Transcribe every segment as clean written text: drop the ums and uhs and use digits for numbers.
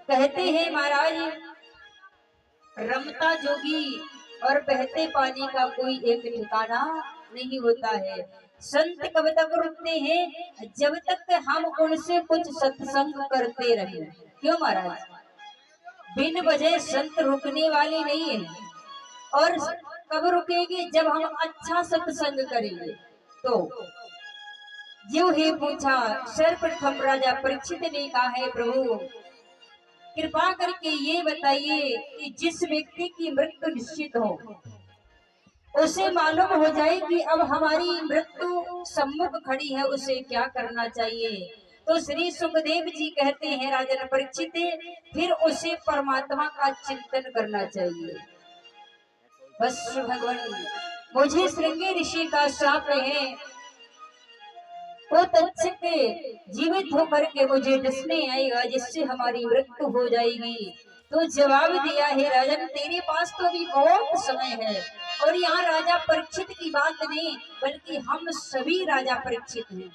कहते हैं महाराज, रमता जोगी और बहते पानी का कोई एक ठिकाना नहीं होता है। संत कब तक रुकते हैं? जब तक हम उनसे कुछ सत्संग करते रहे। क्यों महाराज? बिन वजह संत रुकने वाले नहीं है। और कब रुकेंगे? जब हम अच्छा सत्संग करेंगे। तो जो ही पूछा, सर्वप्रथम राजा परीक्षित ने कहा है, प्रभु कृपा करके ये बताइए कि जिस व्यक्ति की मृत्यु निश्चित हो, उसे मालूम हो जाए कि अब हमारी मृत्यु सम्मुख खड़ी है, उसे क्या करना चाहिए। तो श्री सुखदेव जी कहते हैं, राजन परीक्षित, फिर उसे परमात्मा का चिंतन करना चाहिए। बस भगवान, मुझे श्रृंगी ऋषि का श्राप है, वो तत्सक जीवित होकर के मुझे डसने आएगा, जिससे हमारी मृत्यु हो जाएगी। तो जवाब दिया है, राजन तेरे पास तो अभी बहुत समय है। और यहाँ राजा परीक्षित की बात नहीं, बल्कि हम सभी राजा परीक्षित हैं।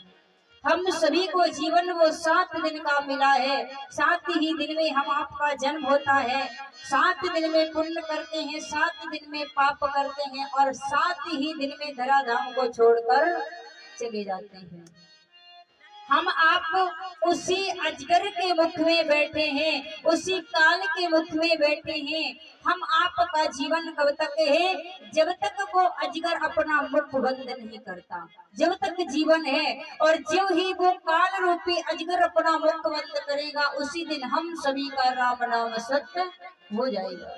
हम सभी को जीवन वो 7 दिन का मिला है। 7 ही दिन में हम आपका जन्म होता है। 7 दिन में पुण्य करते हैं, 7 दिन में पाप करते हैं, और 7 ही दिन में धराधाम को छोड़कर चले जाते हैं। हम आप उसी अजगर के मुख में बैठे हैं, उसी काल के मुख में बैठे हैं। हम आपका जीवन कब तक है? जब तक वो अजगर अपना मुख बंद नहीं करता, जब तक जीवन है। और जो ही वो काल रूपी अजगर अपना मुख बंद करेगा, उसी दिन हम सभी का राम नाम सत्य हो जाएगा।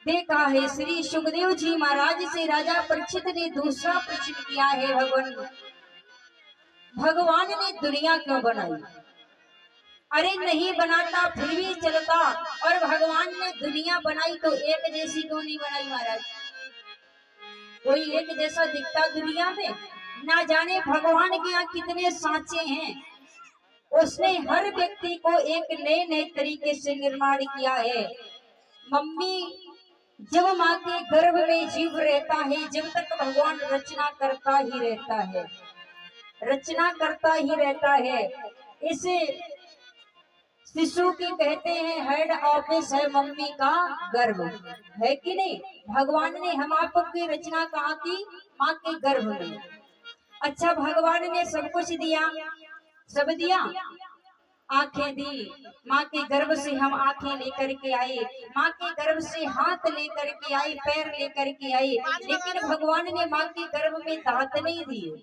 देखा है श्री सुखदेव जी महाराज से राजा परीक्षित ने दूसरा प्रश्न किया है, भगवान ने दुनिया क्यों बनाई? अरे नहीं बनाता फिर भी चलता। और भगवान ने दुनिया बनाई तो एक जैसी क्यों नहीं बनाई महाराज? कोई एक जैसा दिखता दुनिया में? ना जाने भगवान के यहाँ कितने सांचे हैं। उसने हर व्यक्ति को एक नए नए तरीके से निर्माण किया है। मम्मी जब माँ के गर्भ में जीव रहता है, जब तक भगवान रचना करता ही रहता है, रचना करता ही रहता है। इसे शिशु की कहते हैं हेड ऑफिस है मम्मी का गर्भ, है कि नहीं? भगवान ने हम आपकी रचना कहाँ की? माँ के गर्भ में। अच्छा, भगवान ने सब कुछ दिया, सब दिया। आंखें दी, माँ के गर्भ से हम आंखें लेकर के आए, माँ के गर्भ से हाथ लेकर के आए, पैर लेकर के आए। लेकिन भगवान ने माँ के गर्भ में दांत नहीं दिए,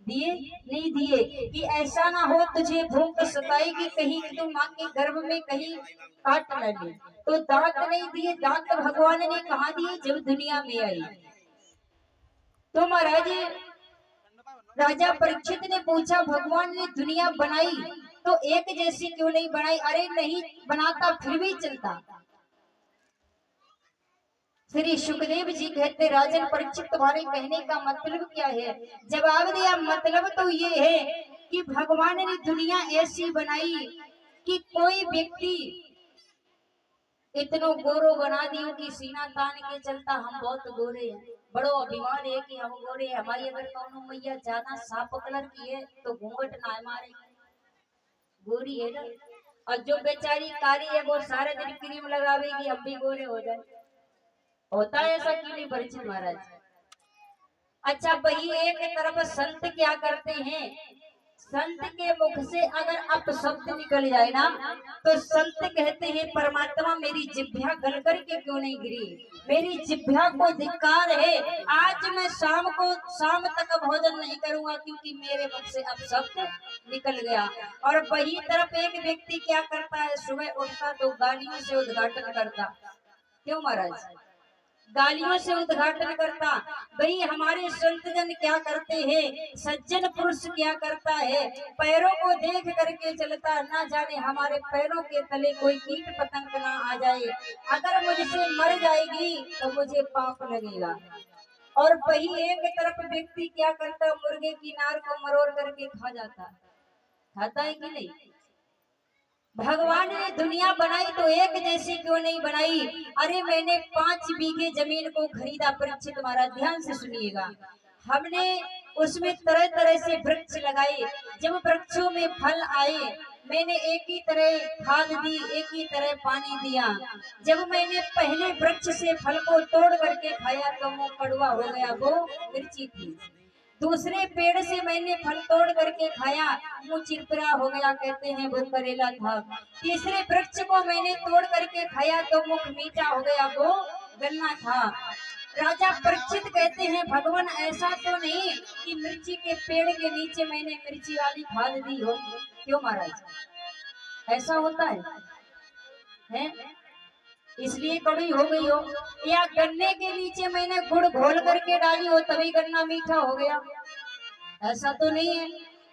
दिए नहीं दिए कि ऐसा ना हो तुझे भूख सताएगी कहीं तू माँ के गर्भ में कहीं काट न ले। तो दांत नहीं दिए। दांत भगवान ने कहाँ दिए? जब दुनिया में आई। तो महाराज राजा परीक्षित ने पूछा, भगवान ने दुनिया बनाई तो एक जैसी क्यों नहीं बनाई? अरे नहीं बनाता फिर भी चलता। श्री सुखदेव जी कहते, राजन परीक्षित तुम्हारे कहने का मतलब क्या है? जवाब दिया, मतलब तो ये है कि भगवान ने दुनिया ऐसी बनाई कि कोई व्यक्ति इतनो गोरो बना दियो कि सीना तान के चलता हम बहुत गोरे हैं, बड़ो अभिमान है कि हम गोरे हैं। हमारी अगर कौनो मैया ज्यादा साफ कलर की है तो घूंघट ना मारे, गोरी है ना। और जो बेचारी कारी है वो सारे दिन क्रीम लगावेगी, हम भी गोरे हो जाए। होता है ऐसा क्यों नहीं परीक्षित महाराज? अच्छा, वही एक तरफ संत क्या करते हैं, संत के मुख से अगर अपशब्द निकल जाए ना तो संत कहते हैं, परमात्मा मेरी जिह्वा गल करके क्यों नहीं गिरी? मेरी जिह्वा को धिक्कार है। आज मैं शाम तक भोजन नहीं करूंगा क्योंकि मेरे मुख से अपशब्द निकल गया। और वही तरफ एक व्यक्ति क्या करता है, सुबह उठता तो गालियों से उद्घाटन करता। क्यों महाराज? गालियों से उद्घाटन करता। भाई हमारे संत जन क्या करते हैं, सज्जन पुरुष क्या करता है, पैरों को देख करके चलता। ना जाने हमारे पैरों के तले कोई कीट पतंग ना आ जाए, अगर मुझसे मर जाएगी तो मुझे पाप लगेगा। और वही एक तरफ व्यक्ति क्या करता, मुर्गे की नार को मरोड़ करके खा जाता। खाता है कि नहीं? भगवान ने दुनिया बनाई तो एक जैसी क्यों नहीं बनाई? अरे मैंने 5 बीघे जमीन को खरीदा परीक्षित महाराज, ध्यान से सुनिएगा। हमने उसमें तरह तरह से वृक्ष लगाए। जब वृक्षों में फल आए मैंने एक ही तरह खाद दी, एक ही तरह पानी दिया। जब मैंने पहले वृक्ष से फल को तोड़ करके खाया तो वो कड़वा हो गया, वो मिर्ची थी। दूसरे पेड़ से मैंने फल तोड़ करके खाया, मुंह चिरपिरा हो गया, कहते हैं वो करेला था। तीसरे वृक्ष को मैंने तोड़ करके खाया तो मुख मीठा हो गया, वो गन्ना था। राजा परीक्षित कहते हैं भगवान ऐसा तो नहीं कि मिर्ची के पेड़ के नीचे मैंने मिर्ची वाली खाद दी हो। क्यों महाराज, ऐसा होता है? इसलिए कड़वी हो गई हो, या गन्ने के नीचे मैंने गुड़ घोल करके डाली हो तभी गन्ना मीठा हो गया? ऐसा तो नहीं है।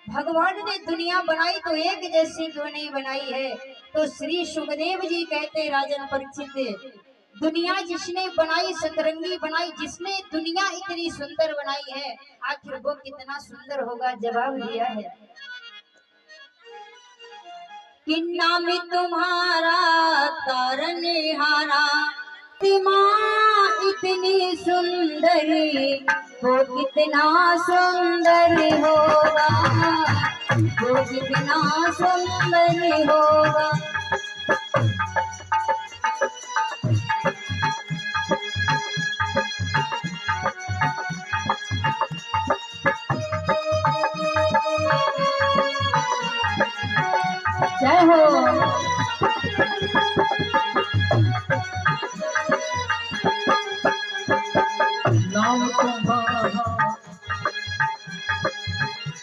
भगवान ने दुनिया बनाई तो एक जैसी क्यों नहीं बनाई है? तो श्री सुखदेव जी कहते राजन परीक्षित, दुनिया जिसने बनाई सतरंगी बनाई, जिसने दुनिया इतनी सुंदर बनाई है, आखिर वो कितना सुंदर होगा? जवाब दिया है कि नाम तुम्हारा तारनहारा, माँ इतनी सुंदरी, वो कितना सुंदर होगा, वो कितना सुंदर होगा। जय हो।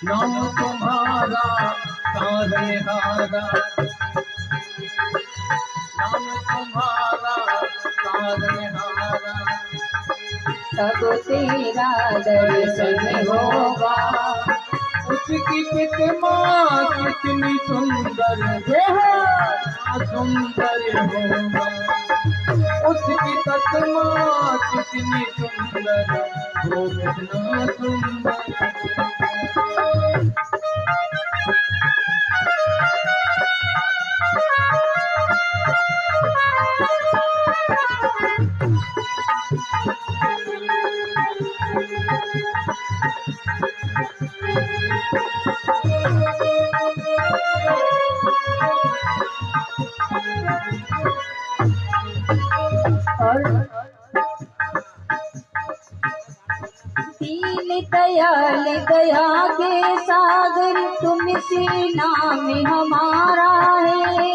नाम तुम्हारा तारनहारा, नाम तुम्हारा तारनहारा, तब तेरा दर्शन होगा, उसकी प्रतिमा कितनी सुंदर, सुंदर होगा, उसकी प्रतिमा कितनी सुंदर, वो कितना सुंदर। दीन दयाल दया के सागर, तुमसे नाम हमारा है।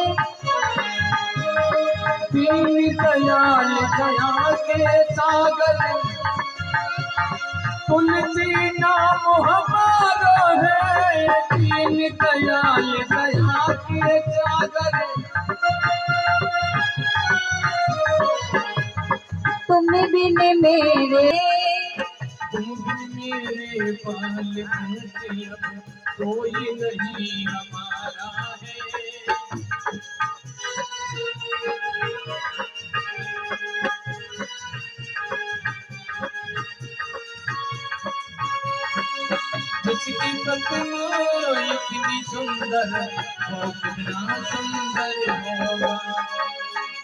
दीन दयाल दया के सागर, तुलसी नाम हमारा है। दीन दयाल दया के सागर, तुम बिन मेरे, तुम भी मेरे पाल कोई नहीं हमारा है। जिसकी प्रतिमा इतनी सुंदर, वो कितना सुंदर होगा,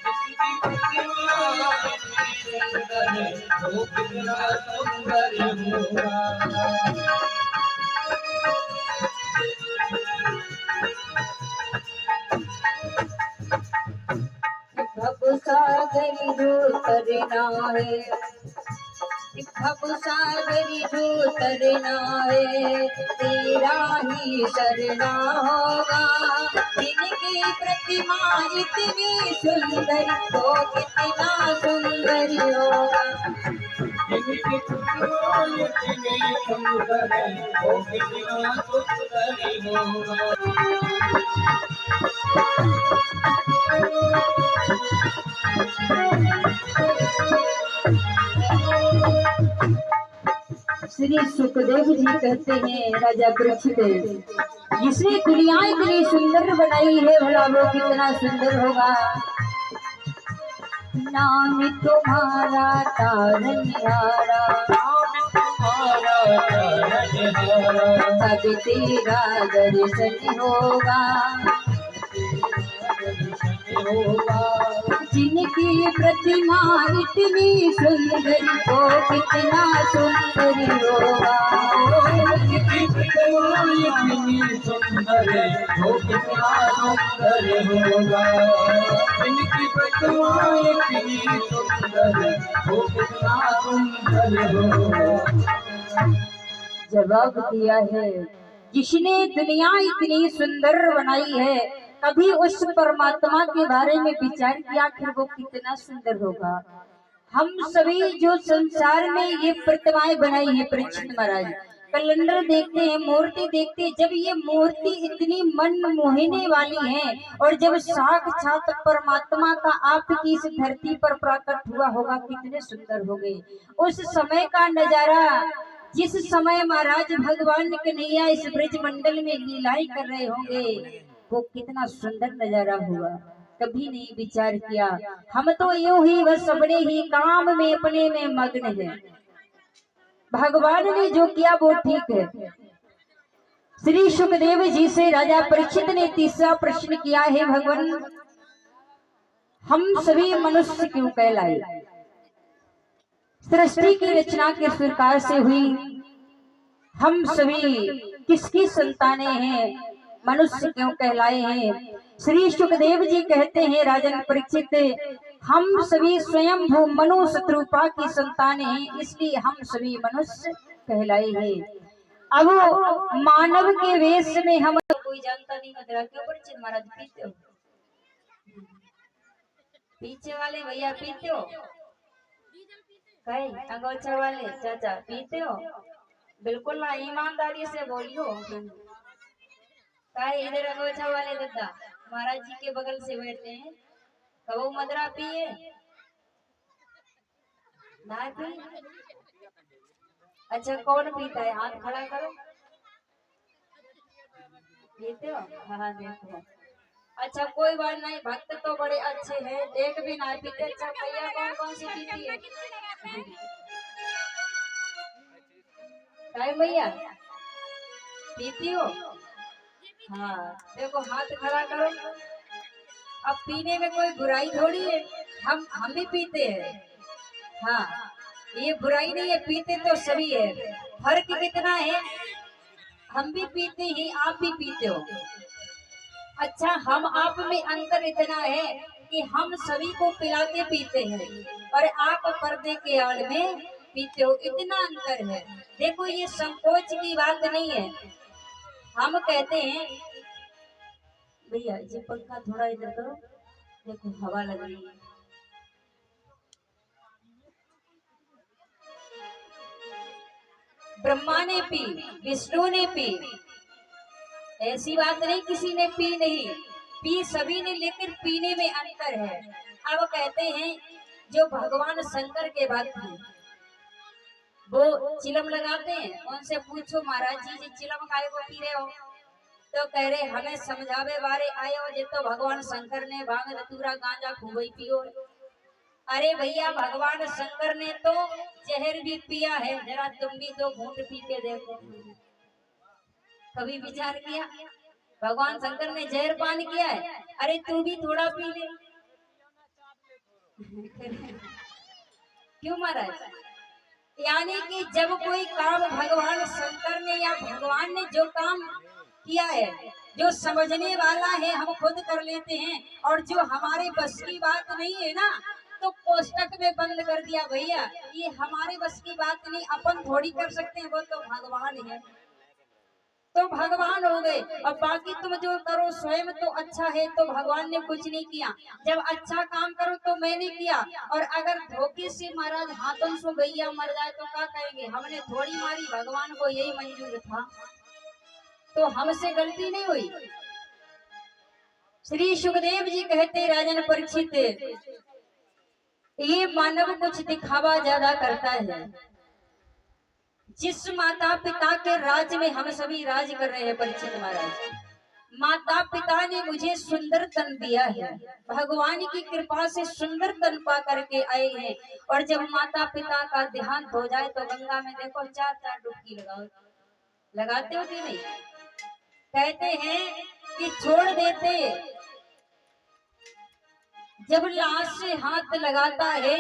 जिसकी प्रतिमा इतनी सुंदर, वो कितना सुंदर होगा। भव सागर जो तरना है, भव सागर जो तरना है, तेरा ही शरणा होगा। जिनकी प्रतिमा इतनी सुंदर, वो कितना सुंदर होगा। जिनकी प्रतिमा इतनी सुंदर, वो कितना सुंदर होगा। श्री सुखदेव जी कहते हैं राजा परीक्षित, जिसने दुनिया इतनी सुंदर बनाई है, भला वो कितना सुंदर होगा। नाम तुम्हारा तारनहारा, तब तेरा दर्शन होगा। जिनकी प्रतिमा इतनी सुंदर, वो कितना सुंदर होगा। इनकी प्रतिमा इतनी सुंदर वो कितना सुंदर होगा। इनकी प्रतिमा इतनी सुंदर वो कितना सुंदर होगा। जवाब दिया है, जिसने दुनिया इतनी सुंदर बनाई है, कभी उस परमात्मा के बारे में विचार किया आखिर वो कितना सुंदर होगा। हम सभी जो संसार में ये प्रतिमाएं बनाई है परीक्षित महाराज, कैलेंडर देखते हैं, मूर्ति देखते हैं, जब ये मूर्ति इतनी मन मोहिने वाली है और जब साक्षात परमात्मा का आपकी इस धरती पर प्रकट हुआ होगा कितने सुंदर हो गए। उस समय का नजारा, जिस समय महाराज भगवान कन्हैया इस ब्रज मंडल में लीलाएं कर रहे होंगे, वो कितना सुंदर नजारा हुआ, कभी नहीं विचार किया। हम तो यूं ही बस अपने ही काम में अपने में मग्न है। भगवान ने जो किया वो ठीक है। श्री सुखदेव जी से राजा परीक्षित ने तीसरा प्रश्न किया है, भगवान हम सभी मनुष्य क्यों कहलाए? सृष्टि की रचना किस प्रकार से हुई? हम सभी किसकी संतानें हैं? मनुष्य क्यों कहलाए हैं? श्री सुखदेव जी कहते हैं, राजन परीक्षित हम सभी स्वयं भू मनु शत्रुपा की संतानें हैं, इसलिए हम सभी मनुष्य कहलाए हैं। अब मानव के वेश में हम कोई जानता नहीं, मदरा के ऊपर महाराज पीते हो, पीछे वाले भैया पीते हो, कई अंगोछा वाले चाचा पीते हो? बिल्कुल ना, ईमानदारी से बोलियो। कई इधर अंगोछा वाले दादा महाराज जी के बगल से बैठते हैं, कबो मदरा पिए ना पी? अच्छा कौन पीता है? हाथ खड़ा करो। पीते हो? हाँ देखो। अच्छा कोई बात नहीं, भक्त तो बड़े अच्छे हैं, एक भी ना पीते। अच्छा भैया कौन कौन सी पीती है? भैया पीती हो? हाँ देखो, हाथ खड़ा करो। अब पीने में कोई बुराई थोड़ी है, हम भी पीते हैं। हाँ ये बुराई नहीं है, पीते तो सभी है। फर्क कितना है, हम भी पीते ही आप भी पीते हो। अच्छा हम आप में अंतर इतना है कि हम सभी को पिलाते पीते हैं और आप पर्दे के आड़ में पीते हो, इतना अंतर है। देखो ये संकोच की बात नहीं है। हम कहते हैं भैया ये पंखा थोड़ा इधर करो, देखो हवा लग रही है। ब्रह्मा ने पी, विष्णु ने पी, ऐसी बात नहीं किसी ने पी नहीं, पी सभी ने, लेकिन पीने में अंतर है। अब कहते हैं जो भगवान शंकर के भक्त हैं वो चिलम लगाते हैं, उनसे पूछो महाराज जी चिलम काहे को पी रहे हो? तो कह रहे हमें समझावे बारे आए हो, जे तो भगवान शंकर ने भांग धतूरा गांजा खूब ही पियो। अरे भैया भगवान शंकर ने तो जहर भी पिया है, जरा तुम भी दो घूंट पी के देखो। कभी विचार किया? भगवान शंकर ने जहर पान किया है, अरे तू भी थोड़ा पी ले। क्यों महाराज? यानी कि जब कोई काम भगवान शंकर ने या भगवान ने जो काम किया है, जो समझने वाला है हम खुद कर लेते हैं, और जो हमारे बस की बात नहीं है ना तो कोष्टक में बंद कर दिया। भैया ये हमारे बस की बात नहीं, अपन थोड़ी कर सकते हैं, वो तो भगवान है, तो भगवान हो गए। और बाकी तुम जो करो स्वयं तो अच्छा है, तो भगवान ने कुछ नहीं किया। जब अच्छा काम करो तो मैंने किया, और अगर धोखे से महाराज हाथों से गैया मर जाए तो क्या कहेंगे? हमने थोड़ी मारी, भगवान को यही मंजूर था, तो हमसे गलती नहीं हुई। श्री सुखदेव जी कहते राजन परीक्षित ये मानव कुछ दिखावा ज्यादा करता है। जिस माता पिता के राज में हम सभी राज कर रहे हैं परीक्षित महाराज, माता पिता ने मुझे सुंदर तन दिया है, भगवान की कृपा से सुंदर तन पा करके आए हैं। और जब माता पिता का देहांत हो जाए तो गंगा में देखो 4-4 डुबकी लगाओ, लगाते हो कि नहीं? कहते हैं कि छोड़ देते, जब लाश से हाथ लगाता है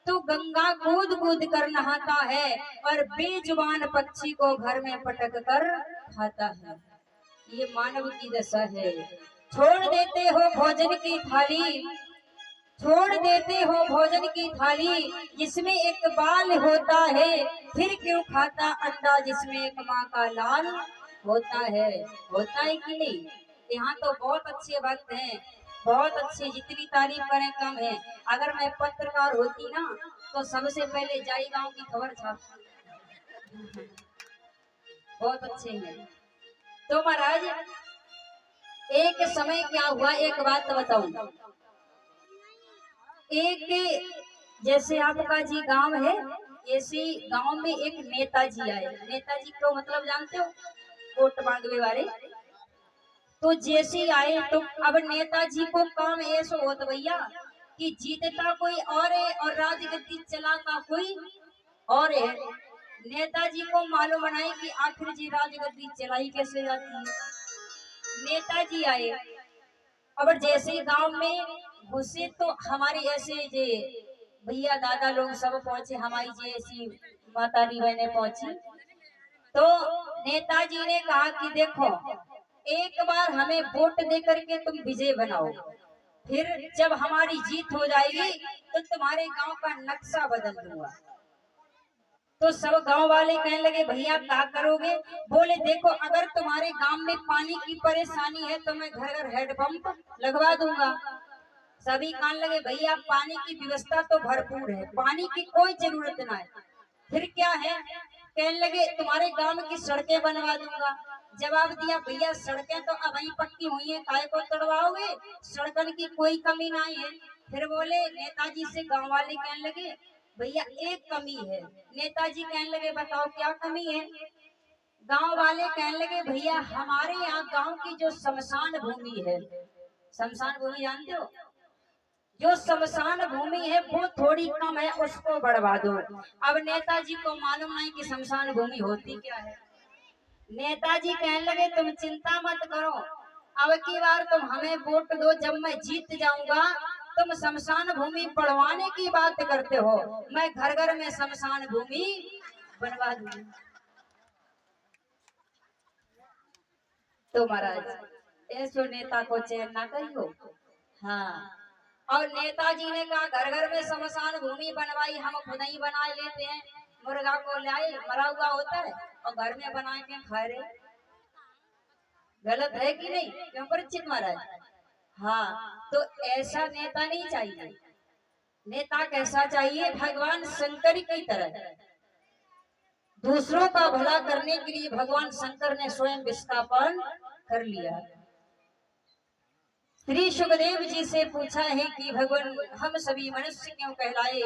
तो गंगा कूद कूद कर नहाता है और बेजुबान पक्षी को घर में पटक कर खाता है। ये मानव की दशा है। छोड़ देते हो भोजन की थाली, छोड़ देते हो भोजन की थाली, जिसमें एक बाल होता है, फिर क्यों खाता अंडा जिसमें एक माँ का लाल होता है। होता है कि नहीं? यहाँ तो बहुत अच्छे भक्त हैं, बहुत अच्छे, जितनी तारीफ करें कम है। अगर मैं पत्रकार होती ना तो सबसे पहले जाई गांव की खबर छाप। बहुत अच्छे हैं। तो महाराज एक समय क्या हुआ, एक बात बताऊं। एक जैसे आपका जी गांव है, ऐसे गांव में एक नेताजी आए। नेताजी को मतलब जानते हो, वोट मांगने वाले। तो जैसे आए तो अब नेताजी को काम ऐसा होता भैया कि जीतता कोई और है और राजगद्दी चलाता कोई और है। नेताजी को मालूम बनाई कि आखिर जी राजगद्दी चलाई कैसे जाती है। नेताजी आए, अब जैसे ही गांव में घुसे तो हमारे ऐसे जे भैया दादा लोग सब पहुंचे, हमारी जैसी मातारी बहनें पहुंची। तो नेताजी ने कहा कि देखो, एक बार हमें वोट दे करके तुम विजय बनाओ, फिर जब हमारी जीत हो जाएगी तो तुम्हारे गांव का नक्शा बदल दूंगा। तो सब गांव वाले कहने लगे भैया क्या करोगे? बोले देखो, अगर तुम्हारे गांव में पानी की परेशानी है तो मैं घर घर हैंडपंप लगवा दूंगा। सभी कहने लगे भैया पानी की व्यवस्था तो भरपूर है, पानी की कोई जरूरत ना है। फिर क्या है? कहने लगे तुम्हारे गांव की सड़कें बनवा दूंगा। जवाब दिया भैया सड़कें तो अब ही पक्की हुई है, काय को तोड़वाओगे? सड़कन की कोई कमी नहीं है। फिर बोले नेताजी से गांव वाले कहने लगे भैया एक कमी है। नेताजी कहने लगे बताओ क्या कमी है? गांव वाले कहने लगे भैया हमारे यहाँ गांव की जो शमशान भूमि है, शमशान भूमि जानते हो, जो शमशान भूमि है वो थोड़ी कम है, उसको बढ़वा दो। अब नेताजी को मालूम नहीं कि शमशान भूमि होती क्या है। नेताजी कहने लगे तुम चिंता मत करो, अब की बार तुम हमें वोट दो, जब मैं जीत जाऊंगा तुम शमशान भूमि बढ़वाने की बात करते हो, मैं घर घर में शमशान भूमि बनवा दूंगी। तो महाराज ऐसो नेता को चयन ना करियो। हाँ, और नेताजी ने कहा घर घर में शमशान भूमि बनवाई, हम खुद ही बना लेते हैं। मुर्गा को लाए, मरा हुआ होता है और घर में बना के खा रहे। गलत है कि नहीं? क्यों परिचित महाराज? हाँ, तो ऐसा नेता नहीं चाहिए। नेता कैसा चाहिए? भगवान शंकर की तरह। दूसरों का भला करने के लिए भगवान शंकर ने स्वयं विस्थापन कर लिया। श्री सुखदेव जी से पूछा है कि भगवान हम सभी मनुष्य क्यों कहलाए?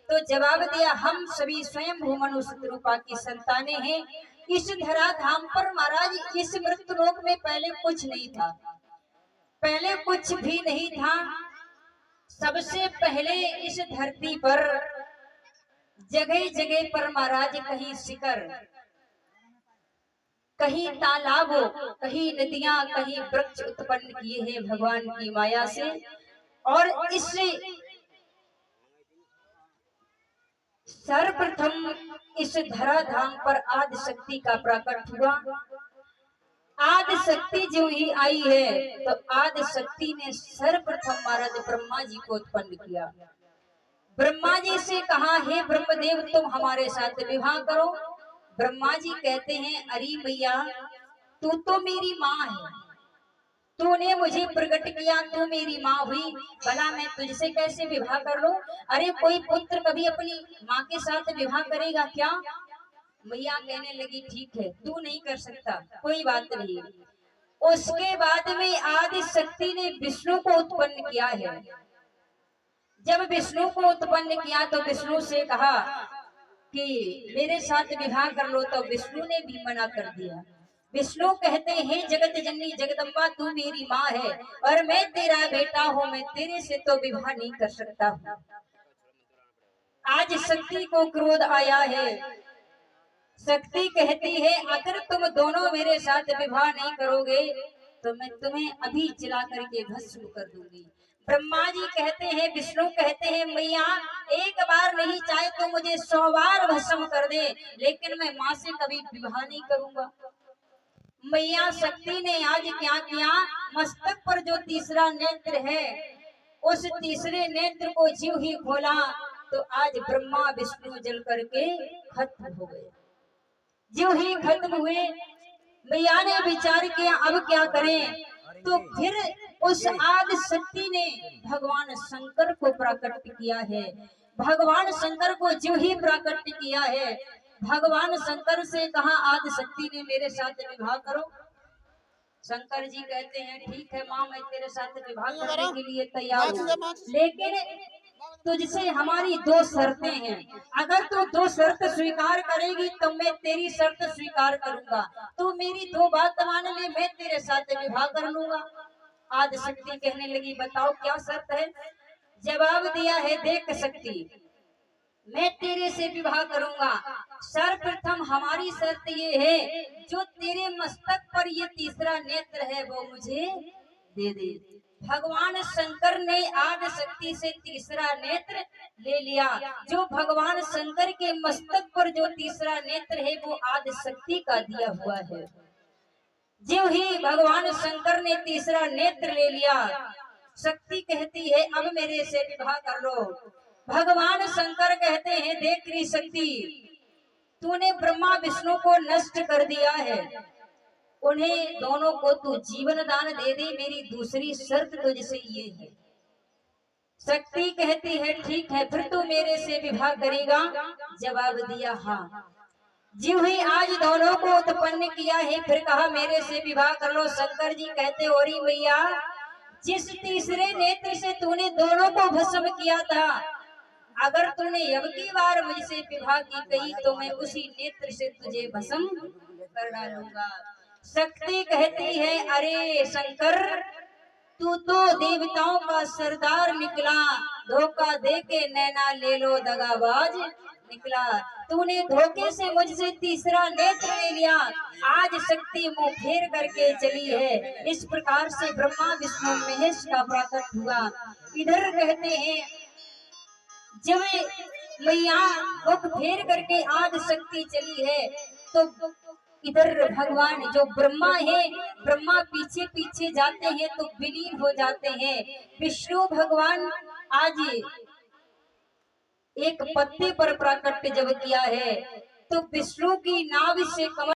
तो जवाब दिया हम सभी स्वयं मनुष्य रूपा की संतानें हैं। इस धरा धाम पर महाराज, इस मृत्यु लोक में पहले कुछ नहीं था, पहले कुछ भी नहीं था। सबसे पहले इस धरती पर जगह जगह पर महाराज कहीं शिकर, कहीं तालाबों, कहीं नदियां, कहीं वृक्ष उत्पन्न किए हैं भगवान की माया से। और इससे सर्वप्रथम इस धराधाम पर आदि शक्ति का प्रकट हुआ। आदि शक्ति जो ही आई है तो आदि शक्ति ने सर्वप्रथम महाराज ब्रह्मा जी को उत्पन्न किया। ब्रह्मा जी से कहा हे ब्रह्मदेव तुम हमारे साथ विवाह करो। ब्रह्मा जी कहते हैं अरे भैया तू तो मेरी माँ है, तूने मुझे प्रकट किया, तू मेरी माँ हुई, भला मैं तुझसे कैसे विवाह कर लूं? अरे कोई पुत्र कभी अपनी माँ के साथ विवाह करेगा क्या? मैया कहने लगी ठीक है तू नहीं कर सकता, कोई बात नहीं। उसके बाद में आदि शक्ति ने विष्णु को उत्पन्न किया है। जब विष्णु को उत्पन्न किया तो विष्णु से कहा कि मेरे साथ विवाह कर लो, तो विष्णु ने भी मना कर दिया। विष्णु कहते हैं जगत जननी जगदम्बा तू मेरी माँ है और मैं तेरा बेटा हूँ, मैं तेरे से तो विवाह नहीं कर सकता हूँ। आज शक्ति को क्रोध आया है। शक्ति कहती है अगर तुम दोनों मेरे साथ विवाह नहीं करोगे तो मैं तुम्हें अभी जला करके भस्म कर दूंगी। ब्रह्मा जी कहते हैं, विष्णु कहते हैं, मैया एक बार नहीं चाहे तो मुझे 100 बार भस्म कर दे, लेकिन मैं माँ से कभी विवाह नहीं करूंगा। मैया शक्ति ने आज क्या किया, मस्तक पर जो तीसरा नेत्र है, उस तीसरे नेत्र को ज्यों ही खोला तो आज ब्रह्मा विष्णु जल करके खत्म हो गए। ज्यों ही खत्म हुए, मैया ने विचार किया अब क्या करें, तो फिर उस आदि शक्ति ने भगवान शंकर को प्रकट किया है। भगवान शंकर को जो ही प्रकट किया है, भगवान शंकर से कहा आदि शक्ति ने मेरे साथ विवाह करो। शंकर जी कहते हैं ठीक है माँ, मैं तेरे साथ विवाह करने के लिए तैयार हूँ, लेकिन तुझसे हमारी 2 शर्तें हैं। अगर तू 2 शर्त स्वीकार करेगी तो मैं तेरी शर्त स्वीकार करूंगा, तो मेरी 2 बात मान ले, मैं तेरे साथ विवाह कर लूंगा। आदि शक्ति कहने लगी बताओ क्या शर्त है। जवाब दिया है देख शक्ति, मैं तेरे से विवाह करूंगा। सर्वप्रथम हमारी शर्त ये है, जो तेरे मस्तक पर ये तीसरा नेत्र है वो मुझे दे दे। भगवान शंकर ने आदि शक्ति से तीसरा नेत्र ले लिया। जो भगवान शंकर के मस्तक पर जो तीसरा नेत्र है वो आदि शक्ति का दिया हुआ है। जो ही भगवान शंकर ने तीसरा नेत्र ले लिया, शक्ति कहती है अब मेरे से विवाह कर लो। भगवान शंकर कहते हैं देख रही शक्ति, तूने ब्रह्मा विष्णु को नष्ट कर दिया है, उन्हें दोनों को तू जीवन दान दे दे, मेरी दूसरी शर्त तुझसे ये है। शक्ति कहती है ठीक है, फिर तू मेरे से विवाह करेगा। जवाब दिया हाँ। जीव ही आज दोनों को उत्पन्न किया है, फिर कहा मेरे से विवाह कर लो। शंकर जी कहते ओरी मैया, जिस तीसरे नेत्र से तूने दोनों को भस्म किया था, अगर तूने अब की बार मुझसे विवाह की कही तो मैं उसी नेत्र से तुझे भस्म कर डालूंगा। शक्ति कहती है अरे शंकर, तू तो देवताओं का सरदार निकला, धोखा दे के नैना ले लो दगाबाज निकला। तूने धोखे से मुझसे तीसरा नेत्र ले लिया, आज शक्ति मुंह फेर करके चली है। इस प्रकार से ब्रह्मा विष्णु महेश का प्रकट हुआ। इधर कहते हैं जब मैया मुख फेर करके आदि शक्ति चली है, तो इधर भगवान जो ब्रह्मा है, ब्रह्मा पीछे पीछे जाते हैं तो विलीन हो जाते हैं। विष्णु भगवान आज एक पत्ते पर प्रकट जब किया है, तो विष्णु की नाभ से कमल